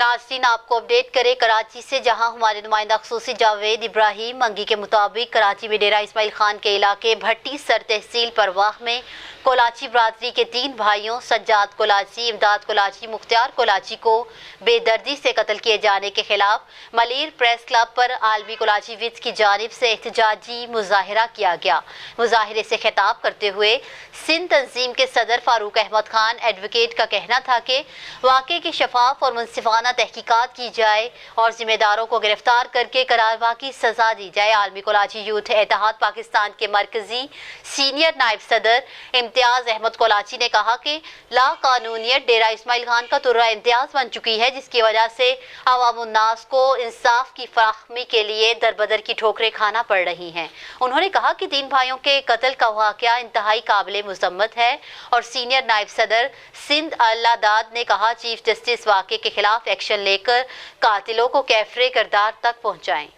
ناظرین آپ کو اپڈیٹ کرے کراچی سے، جہاں ہمارے نمائندہ خصوصی جاوید ابراہیم منگی کے مطابق کراچی میں ڈیرہ اسماعیل خان کے علاقے بھٹی سر تحصیل پرواہ میں کولاچی برادری کے 3 بھائیوں سجاد کولاچی، امداد کولاچی، مختار کولاچی کو بے دردی سے قتل کیے جانے کے خلاف ملیر پریس کلب پر عالمی کولاچی ویڈز کی جانب سے احتجاجی مظاہرہ کیا گیا۔ مظاہرے سے خطاب کرتے ہوئے سندھ تنظیم کے صدر فاروق احمد خان ایڈوکیٹ کا کہنا تھا کہ واقعے کی شفاف اور منصفانہ تحقیقات کی جائے اور ذمہ داروں کو گرفتار کر کے قراروا کی سزا دی جائے۔ عالمی کولاچی یوتھ اتحاد پاکستان کے مرکزی سینئر نائب صدر امتیاز احمد کولاچی نے کہا کہ لا قانونیت ڈیرہ اسماعیل خان کا ترہ امتیاز بن چکی ہے، جس کی وجہ سے عوام الناس کو انصاف کی فراہمی کے لیے دربدر کی ٹھوکریں کھانا پڑ رہی ہیں۔ انہوں نے کہا کہ 3 بھائیوں کے قتل کا واقعہ انتہائی قابل مذمت ہے اور سینئر نائب صدر سندھ اللہ داد نے کہا چیف جسٹس واقعے کے خلاف ایکشن لے کر قاتلوں کو کیفرے کردار تک پہنچائیں۔